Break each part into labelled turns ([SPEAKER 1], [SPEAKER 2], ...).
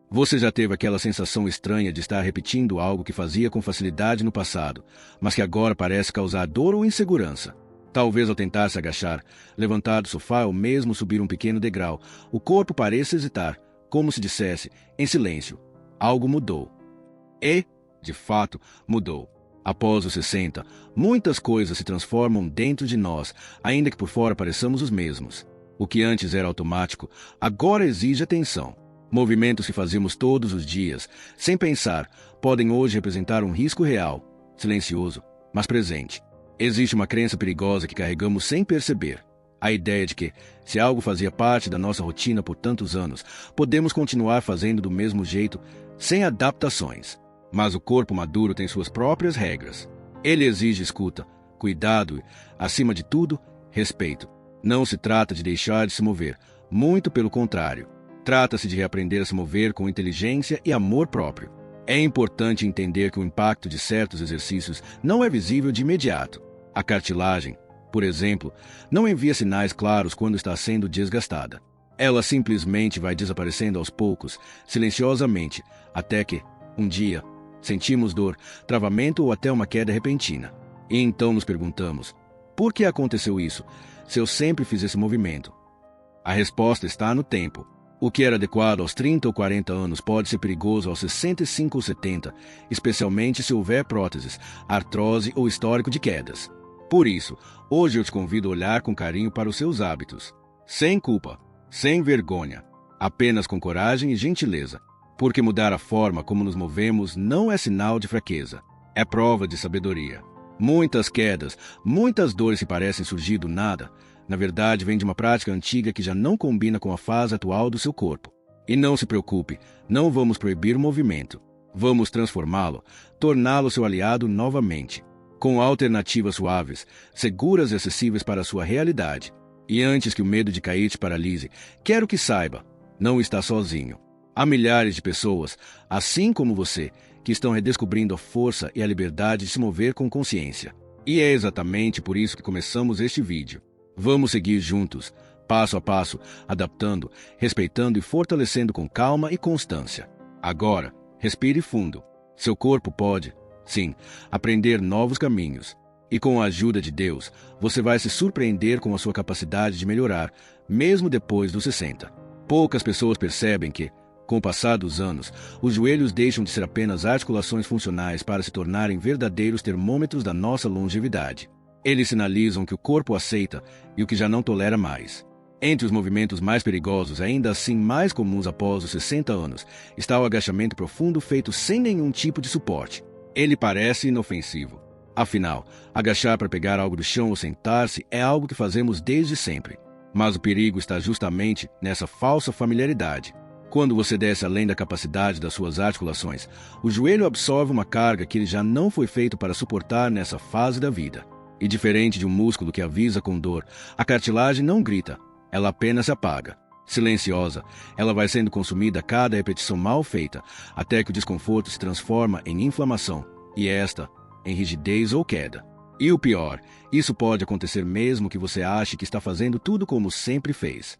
[SPEAKER 1] Você já teve aquela sensação estranha de estar repetindo algo que fazia com facilidade no passado, mas que agora parece causar dor ou insegurança? Talvez ao tentar se agachar, levantar do sofá ou mesmo subir um pequeno degrau, o corpo pareça hesitar, como se dissesse, em silêncio, algo mudou. E, de fato, mudou. Após os 60, muitas coisas se transformam dentro de nós, ainda que por fora pareçamos os mesmos. O que antes era automático, agora exige atenção. Movimentos que fazemos todos os dias, sem pensar, podem hoje representar um risco real, silencioso, mas presente. Existe uma crença perigosa que carregamos sem perceber. A ideia de que, se algo fazia parte da nossa rotina por tantos anos, podemos continuar fazendo do mesmo jeito, sem adaptações. Mas o corpo maduro tem suas próprias regras. Ele exige escuta, cuidado e, acima de tudo, respeito. Não se trata de deixar de se mover, muito pelo contrário. Trata-se de reaprender a se mover com inteligência e amor próprio. É importante entender que o impacto de certos exercícios não é visível de imediato. A cartilagem, por exemplo, não envia sinais claros quando está sendo desgastada. Ela simplesmente vai desaparecendo aos poucos, silenciosamente, até que, um dia, sentimos dor, travamento ou até uma queda repentina. E então nos perguntamos, por que aconteceu isso, se eu sempre fiz esse movimento? A resposta está no tempo. O que era adequado aos 30 ou 40 anos pode ser perigoso aos 65 ou 70, especialmente se houver próteses, artrose ou histórico de quedas. Por isso, hoje eu te convido a olhar com carinho para os seus hábitos. Sem culpa, sem vergonha, apenas com coragem e gentileza. Porque mudar a forma como nos movemos não é sinal de fraqueza, é prova de sabedoria. Muitas quedas, muitas dores que parecem surgir do nada, na verdade vêm de uma prática antiga que já não combina com a fase atual do seu corpo. E não se preocupe, não vamos proibir o movimento. Vamos transformá-lo, torná-lo seu aliado novamente, com alternativas suaves, seguras e acessíveis para a sua realidade. E antes que o medo de cair te paralise, quero que saiba, não está sozinho. Há milhares de pessoas, assim como você, que estão redescobrindo a força e a liberdade de se mover com consciência. E é exatamente por isso que começamos este vídeo. Vamos seguir juntos, passo a passo, adaptando, respeitando e fortalecendo com calma e constância. Agora, respire fundo. Seu corpo pode, sim, aprender novos caminhos. E com a ajuda de Deus, você vai se surpreender com a sua capacidade de melhorar, mesmo depois dos 60. Poucas pessoas percebem que, com o passar dos anos, os joelhos deixam de ser apenas articulações funcionais para se tornarem verdadeiros termômetros da nossa longevidade. Eles sinalizam que o corpo aceita e o que já não tolera mais. Entre os movimentos mais perigosos, ainda assim mais comuns após os 60 anos, está o agachamento profundo feito sem nenhum tipo de suporte. Ele parece inofensivo. Afinal, agachar para pegar algo do chão ou sentar-se é algo que fazemos desde sempre. Mas o perigo está justamente nessa falsa familiaridade. Quando você desce além da capacidade das suas articulações, o joelho absorve uma carga que ele já não foi feito para suportar nessa fase da vida. E diferente de um músculo que avisa com dor, a cartilagem não grita, ela apenas se apaga. Silenciosa, ela vai sendo consumida a cada repetição mal feita, até que o desconforto se transforma em inflamação, e esta, em rigidez ou queda. E o pior, isso pode acontecer mesmo que você ache que está fazendo tudo como sempre fez.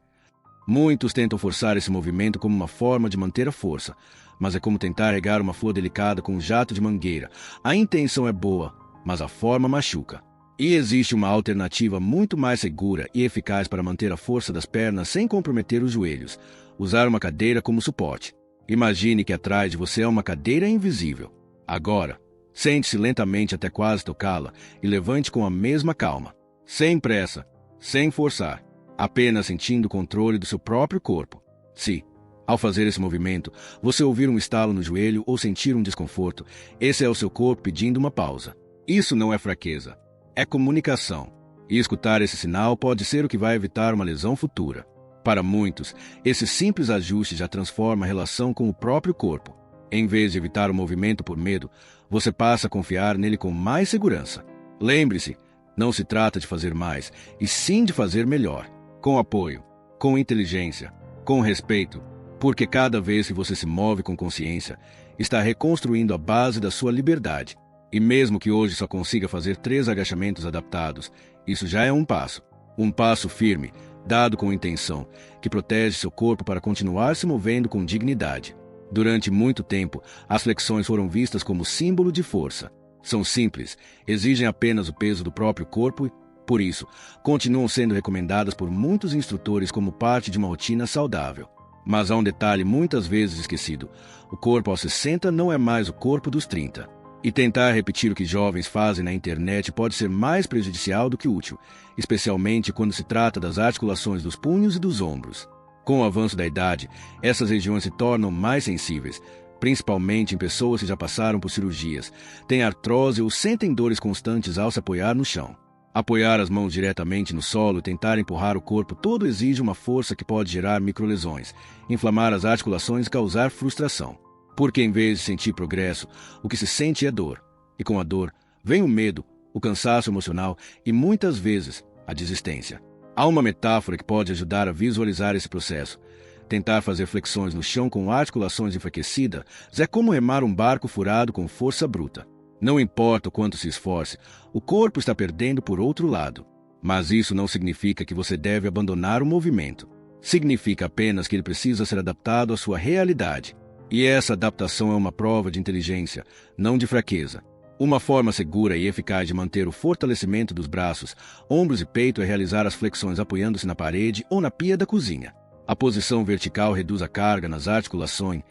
[SPEAKER 1] Muitos tentam forçar esse movimento como uma forma de manter a força, mas é como tentar regar uma flor delicada com um jato de mangueira. A intenção é boa, mas a forma machuca. E existe uma alternativa muito mais segura e eficaz para manter a força das pernas sem comprometer os joelhos: usar uma cadeira como suporte. Imagine que atrás de você é uma cadeira invisível. Agora, sente-se lentamente até quase tocá-la e levante com a mesma calma, sem pressa, sem forçar, apenas sentindo o controle do seu próprio corpo. Se, ao fazer esse movimento, você ouvir um estalo no joelho ou sentir um desconforto, esse é o seu corpo pedindo uma pausa. Isso não é fraqueza, é comunicação. E escutar esse sinal pode ser o que vai evitar uma lesão futura. Para muitos, esse simples ajuste já transforma a relação com o próprio corpo. Em vez de evitar o movimento por medo, você passa a confiar nele com mais segurança. Lembre-se, não se trata de fazer mais, e sim de fazer melhor. Com apoio, com inteligência, com respeito, porque cada vez que você se move com consciência, está reconstruindo a base da sua liberdade. E mesmo que hoje só consiga fazer 3 agachamentos adaptados, isso já é um passo firme, dado com intenção, que protege seu corpo para continuar se movendo com dignidade. Durante muito tempo, as flexões foram vistas como símbolo de força. São simples, exigem apenas o peso do próprio corpo e, por isso, continuam sendo recomendadas por muitos instrutores como parte de uma rotina saudável. Mas há um detalhe muitas vezes esquecido: o corpo aos 60 não é mais o corpo dos 30. E tentar repetir o que jovens fazem na internet pode ser mais prejudicial do que útil, especialmente quando se trata das articulações dos punhos e dos ombros. Com o avanço da idade, essas regiões se tornam mais sensíveis, principalmente em pessoas que já passaram por cirurgias, têm artrose ou sentem dores constantes ao se apoiar no chão. Apoiar as mãos diretamente no solo e tentar empurrar o corpo todo exige uma força que pode gerar microlesões, inflamar as articulações e causar frustração. Porque em vez de sentir progresso, o que se sente é dor. E com a dor, vem o medo, o cansaço emocional e, muitas vezes, a desistência. Há uma metáfora que pode ajudar a visualizar esse processo. Tentar fazer flexões no chão com articulações enfraquecidas é como remar um barco furado com força bruta. Não importa o quanto se esforce, o corpo está perdendo por outro lado. Mas isso não significa que você deve abandonar o movimento. Significa apenas que ele precisa ser adaptado à sua realidade. E essa adaptação é uma prova de inteligência, não de fraqueza. Uma forma segura e eficaz de manter o fortalecimento dos braços, ombros e peito é realizar as flexões apoiando-se na parede ou na pia da cozinha. A posição vertical reduz a carga nas articulações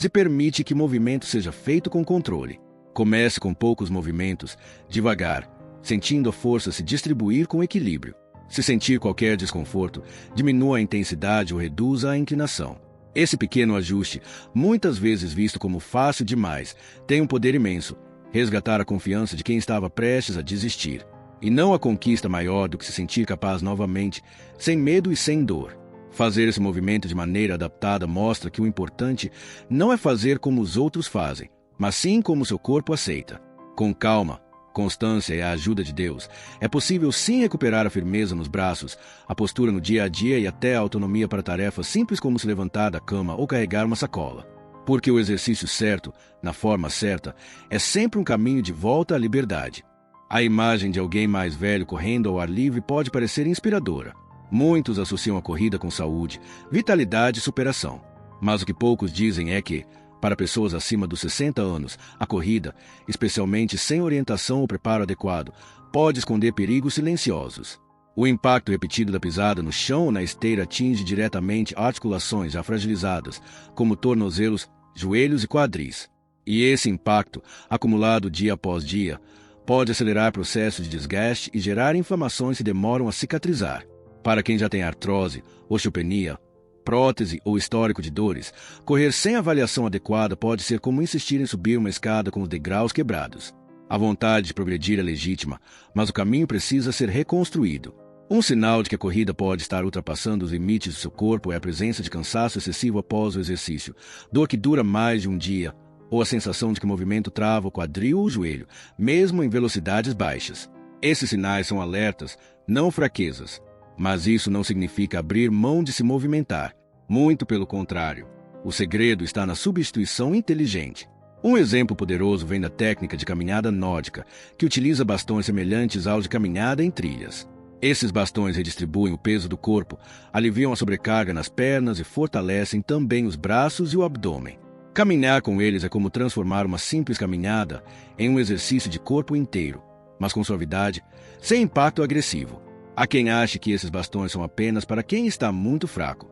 [SPEAKER 1] e permite que o movimento seja feito com controle. Comece com poucos movimentos, devagar, sentindo a força se distribuir com equilíbrio. Se sentir qualquer desconforto, diminua a intensidade ou reduza a inclinação. Esse pequeno ajuste, muitas vezes visto como fácil demais, tem um poder imenso: resgatar a confiança de quem estava prestes a desistir. E não há conquista maior do que se sentir capaz novamente, sem medo e sem dor. Fazer esse movimento de maneira adaptada mostra que o importante não é fazer como os outros fazem, mas sim como seu corpo aceita. Com calma, constância e a ajuda de Deus, é possível sim recuperar a firmeza nos braços, a postura no dia a dia e até a autonomia para tarefas simples como se levantar da cama ou carregar uma sacola. Porque o exercício certo, na forma certa, é sempre um caminho de volta à liberdade. A imagem de alguém mais velho correndo ao ar livre pode parecer inspiradora. Muitos associam a corrida com saúde, vitalidade e superação. Mas o que poucos dizem é que, para pessoas acima dos 60 anos, a corrida, especialmente sem orientação ou preparo adequado, pode esconder perigos silenciosos. O impacto repetido da pisada no chão ou na esteira atinge diretamente articulações já fragilizadas, como tornozelos, joelhos e quadris. E esse impacto, acumulado dia após dia, pode acelerar processos de desgaste e gerar inflamações que demoram a cicatrizar. Para quem já tem artrose, osteopenia, prótese ou histórico de dores, correr sem avaliação adequada pode ser como insistir em subir uma escada com os degraus quebrados. A vontade de progredir é legítima, mas o caminho precisa ser reconstruído. Um sinal de que a corrida pode estar ultrapassando os limites do seu corpo é a presença de cansaço excessivo após o exercício, dor que dura mais de um dia, ou a sensação de que o movimento trava o quadril ou o joelho, mesmo em velocidades baixas. Esses sinais são alertas, não fraquezas. Mas isso não significa abrir mão de se movimentar. Muito pelo contrário. O segredo está na substituição inteligente. Um exemplo poderoso vem da técnica de caminhada nórdica, que utiliza bastões semelhantes aos de caminhada em trilhas. Esses bastões redistribuem o peso do corpo, aliviam a sobrecarga nas pernas e fortalecem também os braços e o abdômen. Caminhar com eles é como transformar uma simples caminhada em um exercício de corpo inteiro, mas com suavidade, sem impacto agressivo. Há quem ache que esses bastões são apenas para quem está muito fraco.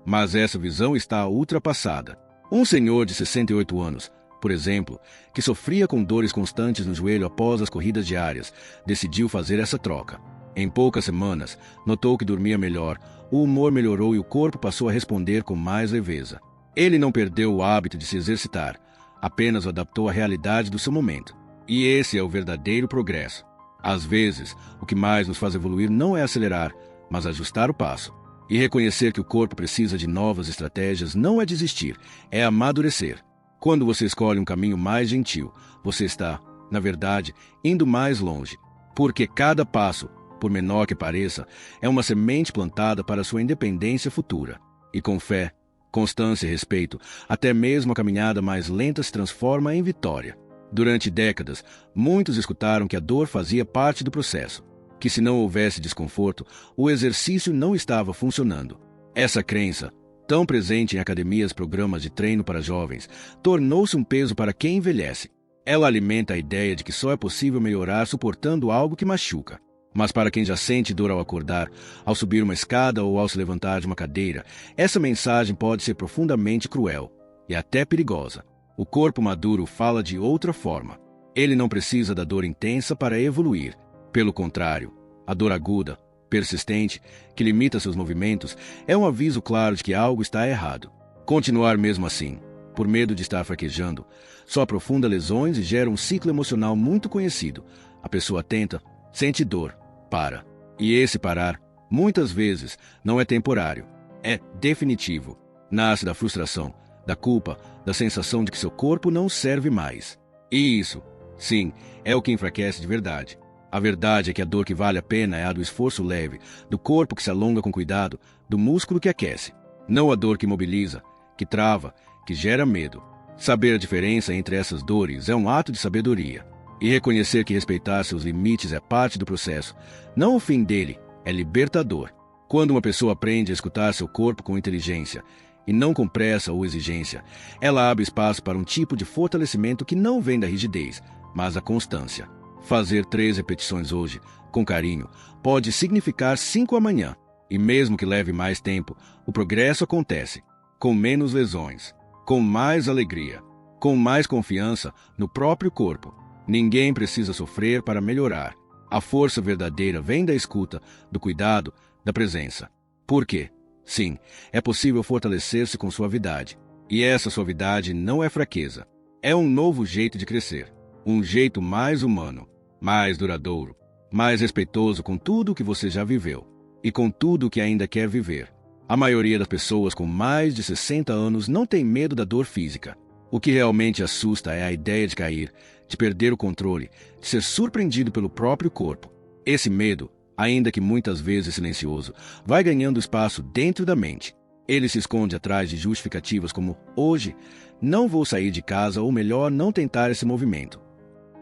[SPEAKER 1] Mas essa visão está ultrapassada. Um senhor de 68 anos, por exemplo, que sofria com dores constantes no joelho após as corridas diárias, decidiu fazer essa troca. Em poucas semanas, notou que dormia melhor, o humor melhorou e o corpo passou a responder com mais leveza. Ele não perdeu o hábito de se exercitar, apenas o adaptou à realidade do seu momento. E esse é o verdadeiro progresso. Às vezes, o que mais nos faz evoluir não é acelerar, mas ajustar o passo. E reconhecer que o corpo precisa de novas estratégias não é desistir, é amadurecer. Quando você escolhe um caminho mais gentil, você está, na verdade, indo mais longe. Porque cada passo, por menor que pareça, é uma semente plantada para sua independência futura. E com fé, constância e respeito, até mesmo a caminhada mais lenta se transforma em vitória. Durante décadas, muitos escutaram que a dor fazia parte do processo, que se não houvesse desconforto, o exercício não estava funcionando. Essa crença, Tão presente em academias e programas de treino para jovens, tornou-se um peso para quem envelhece. Ela alimenta a ideia de que só é possível melhorar suportando algo que machuca. Mas para quem já sente dor ao acordar, ao subir uma escada ou ao se levantar de uma cadeira, essa mensagem pode ser profundamente cruel e até perigosa. O corpo maduro fala de outra forma. Ele não precisa da dor intensa para evoluir. Pelo contrário, a dor aguda, persistente, que limita seus movimentos, é um aviso claro de que algo está errado. Continuar mesmo assim, por medo de estar fraquejando, só aprofunda lesões e gera um ciclo emocional muito conhecido. A pessoa tenta, sente dor, para. E esse parar, muitas vezes, não é temporário, é definitivo. Nasce da frustração, da culpa, da sensação de que seu corpo não serve mais. E isso, sim, é o que enfraquece de verdade. A verdade é que a dor que vale a pena é a do esforço leve, do corpo que se alonga com cuidado, do músculo que aquece. Não a dor que mobiliza, que trava, que gera medo. Saber a diferença entre essas dores é um ato de sabedoria. E reconhecer que respeitar seus limites é parte do processo, não o fim dele, é libertador. Quando uma pessoa aprende a escutar seu corpo com inteligência, e não com pressa ou exigência, ela abre espaço para um tipo de fortalecimento que não vem da rigidez, mas da constância. Fazer 3 repetições hoje, com carinho, pode significar 5 amanhã. E mesmo que leve mais tempo, o progresso acontece, com menos lesões, com mais alegria, com mais confiança no próprio corpo. Ninguém precisa sofrer para melhorar. A força verdadeira vem da escuta, do cuidado, da presença. Por quê? Sim, é possível fortalecer-se com suavidade. E essa suavidade não é fraqueza. É um novo jeito de crescer. Um jeito mais humano, mais duradouro, mais respeitoso com tudo o que você já viveu. E com tudo o que ainda quer viver. A maioria das pessoas com mais de 60 anos não tem medo da dor física. O que realmente assusta é a ideia de cair, de perder o controle, de ser surpreendido pelo próprio corpo. Esse medo, ainda que muitas vezes silencioso, vai ganhando espaço dentro da mente. Ele se esconde atrás de justificativas como hoje, não vou sair de casa ou melhor não tentar esse movimento.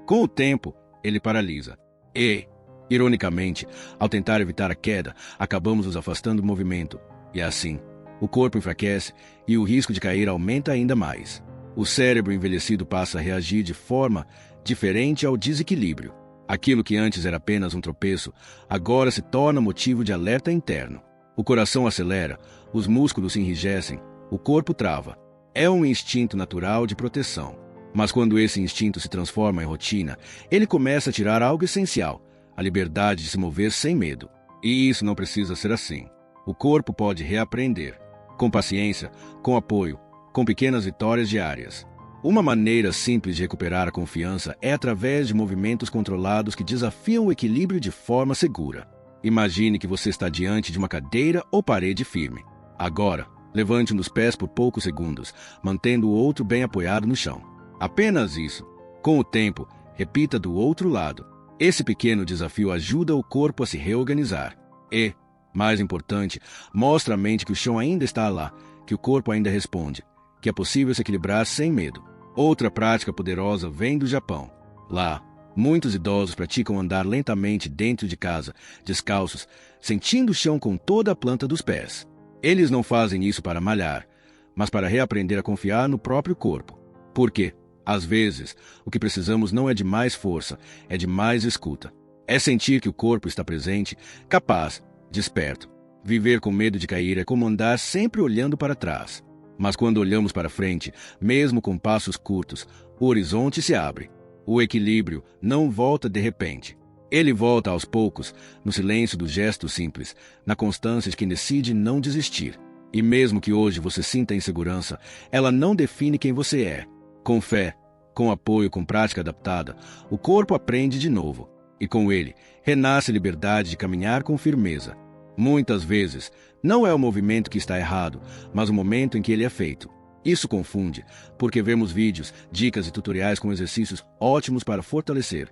[SPEAKER 1] Com o tempo, ele paralisa. E, ironicamente, ao tentar evitar a queda, acabamos nos afastando do movimento. E assim, o corpo enfraquece e o risco de cair aumenta ainda mais. O cérebro envelhecido passa a reagir de forma diferente ao desequilíbrio. Aquilo que antes era apenas um tropeço, agora se torna motivo de alerta interno. O coração acelera, os músculos se enrijecem, o corpo trava. É um instinto natural de proteção. Mas quando esse instinto se transforma em rotina, ele começa a tirar algo essencial, a liberdade de se mover sem medo. E isso não precisa ser assim. O corpo pode reaprender, com paciência, com apoio, com pequenas vitórias diárias. Uma maneira simples de recuperar a confiança é através de movimentos controlados que desafiam o equilíbrio de forma segura. Imagine que você está diante de uma cadeira ou parede firme. Agora, levante um dos pés por poucos segundos, mantendo o outro bem apoiado no chão. Apenas isso. Com o tempo, repita do outro lado. Esse pequeno desafio ajuda o corpo a se reorganizar. E, mais importante, mostra à mente que o chão ainda está lá, que o corpo ainda responde, que é possível se equilibrar sem medo. Outra prática poderosa vem do Japão. Lá, muitos idosos praticam andar lentamente dentro de casa, descalços, sentindo o chão com toda a planta dos pés. Eles não fazem isso para malhar, mas para reaprender a confiar no próprio corpo. Por quê? Às vezes, o que precisamos não é de mais força, é de mais escuta. É sentir que o corpo está presente, capaz, desperto. Viver com medo de cair é como andar sempre olhando para trás. Mas quando olhamos para frente, mesmo com passos curtos, o horizonte se abre. O equilíbrio não volta de repente. Ele volta aos poucos, no silêncio do gesto simples, na constância de quem decide não desistir. E mesmo que hoje você sinta insegurança, ela não define quem você é. Com fé, com apoio, com prática adaptada, o corpo aprende de novo. E com ele, renasce a liberdade de caminhar com firmeza. Muitas vezes, não é o movimento que está errado, mas o momento em que ele é feito. Isso confunde, porque vemos vídeos, dicas e tutoriais com exercícios ótimos para fortalecer,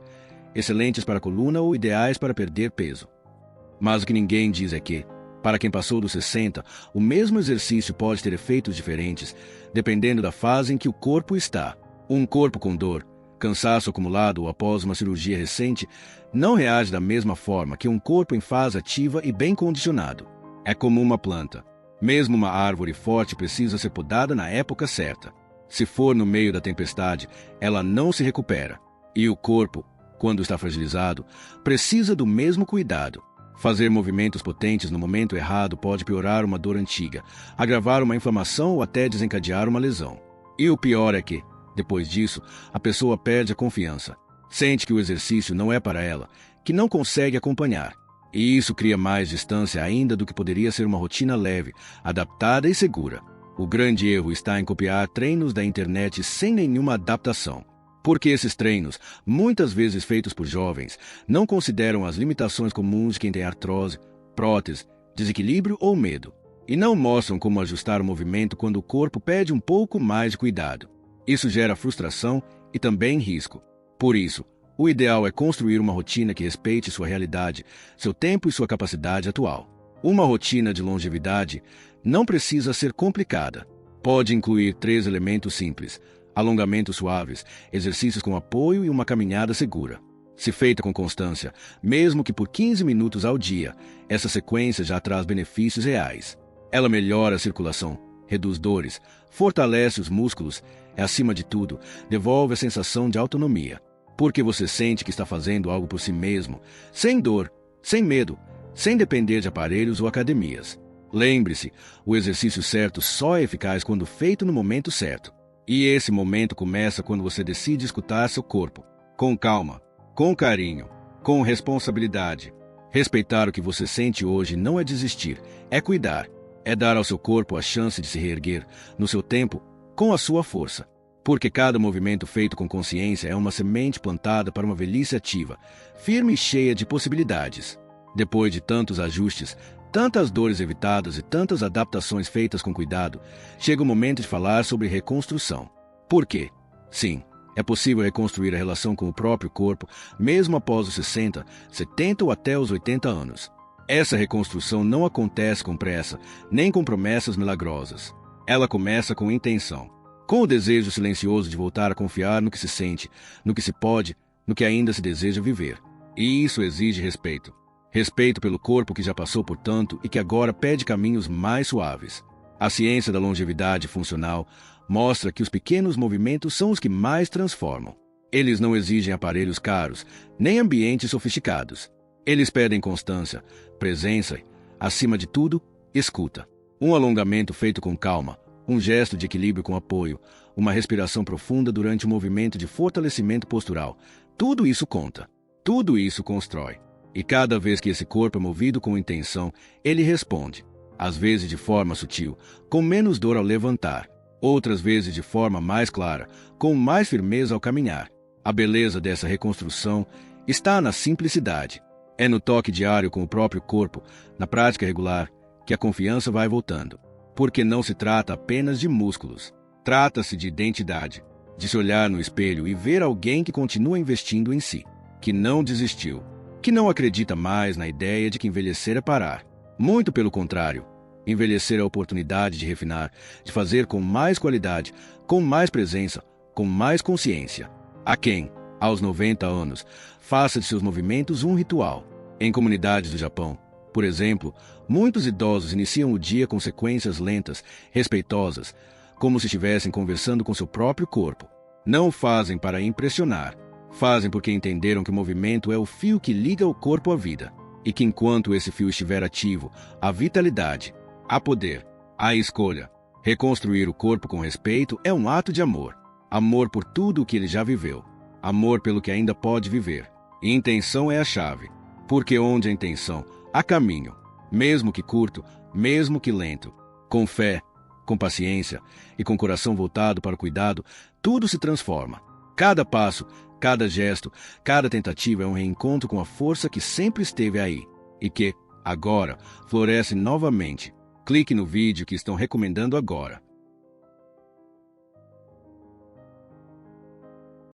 [SPEAKER 1] excelentes para a coluna ou ideais para perder peso. Mas o que ninguém diz é que, para quem passou dos 60, o mesmo exercício pode ter efeitos diferentes, dependendo da fase em que o corpo está. Um corpo com dor, cansaço acumulado ou após uma cirurgia recente, não reage da mesma forma que um corpo em fase ativa e bem condicionado. É como uma planta. Mesmo uma árvore forte precisa ser podada na época certa. Se for no meio da tempestade, ela não se recupera. E o corpo, quando está fragilizado, precisa do mesmo cuidado. Fazer movimentos potentes no momento errado pode piorar uma dor antiga, agravar uma inflamação ou até desencadear uma lesão. E o pior é que, depois disso, a pessoa perde a confiança. Sente que o exercício não é para ela, que não consegue acompanhar. E isso cria mais distância ainda do que poderia ser uma rotina leve, adaptada e segura. O grande erro está em copiar treinos da internet sem nenhuma adaptação. Porque esses treinos, muitas vezes feitos por jovens, não consideram as limitações comuns de quem tem artrose, prótese, desequilíbrio ou medo. E não mostram como ajustar o movimento quando o corpo pede um pouco mais de cuidado. Isso gera frustração e também risco. Por isso, o ideal é construir uma rotina que respeite sua realidade, seu tempo e sua capacidade atual. Uma rotina de longevidade não precisa ser complicada. Pode incluir 3 elementos simples: alongamentos suaves, exercícios com apoio e uma caminhada segura. Se feita com constância, mesmo que por 15 minutos ao dia, essa sequência já traz benefícios reais. Ela melhora a circulação, reduz dores, fortalece os músculos e, acima de tudo, devolve a sensação de autonomia. Porque você sente que está fazendo algo por si mesmo, sem dor, sem medo, sem depender de aparelhos ou academias. Lembre-se, o exercício certo só é eficaz quando feito no momento certo. E esse momento começa quando você decide escutar seu corpo, com calma, com carinho, com responsabilidade. Respeitar o que você sente hoje não é desistir, é cuidar, é dar ao seu corpo a chance de se reerguer, no seu tempo, com a sua força. Porque cada movimento feito com consciência é uma semente plantada para uma velhice ativa, firme e cheia de possibilidades. Depois de tantos ajustes, tantas dores evitadas e tantas adaptações feitas com cuidado, chega o momento de falar sobre reconstrução. Por quê? Sim, é possível reconstruir a relação com o próprio corpo, mesmo após os 60, 70 ou até os 80 anos. Essa reconstrução não acontece com pressa, nem com promessas milagrosas. Ela começa com intenção. Com o desejo silencioso de voltar a confiar no que se sente, no que se pode, no que ainda se deseja viver. E isso exige respeito. Respeito pelo corpo que já passou por tanto e que agora pede caminhos mais suaves. A ciência da longevidade funcional mostra que os pequenos movimentos são os que mais transformam. Eles não exigem aparelhos caros, nem ambientes sofisticados. Eles pedem constância, presença e, acima de tudo, escuta. Um alongamento feito com calma, um gesto de equilíbrio com apoio, uma respiração profunda durante um movimento de fortalecimento postural. Tudo isso conta. Tudo isso constrói. E cada vez que esse corpo é movido com intenção, ele responde. Às vezes de forma sutil, com menos dor ao levantar. Outras vezes de forma mais clara, com mais firmeza ao caminhar. A beleza dessa reconstrução está na simplicidade. É no toque diário com o próprio corpo, na prática regular, que a confiança vai voltando. Porque não se trata apenas de músculos. Trata-se de identidade, de se olhar no espelho e ver alguém que continua investindo em si, que não desistiu, que não acredita mais na ideia de que envelhecer é parar. Muito pelo contrário, envelhecer é a oportunidade de refinar, de fazer com mais qualidade, com mais presença, com mais consciência. A quem, aos 90 anos, faça de seus movimentos um ritual. Em comunidades do Japão, por exemplo, muitos idosos iniciam o dia com sequências lentas, respeitosas, como se estivessem conversando com seu próprio corpo. Não fazem para impressionar. Fazem porque entenderam que o movimento é o fio que liga o corpo à vida. E que enquanto esse fio estiver ativo, há vitalidade, há poder, há escolha. Reconstruir o corpo com respeito é um ato de amor. Amor por tudo o que ele já viveu. Amor pelo que ainda pode viver. E intenção é a chave. Porque onde há intenção, há caminho. Mesmo que curto, mesmo que lento. Com fé, com paciência e com coração voltado para o cuidado, tudo se transforma. Cada passo, cada gesto, cada tentativa é um reencontro com a força que sempre esteve aí e que, agora, floresce novamente. Clique no vídeo que estão recomendando agora.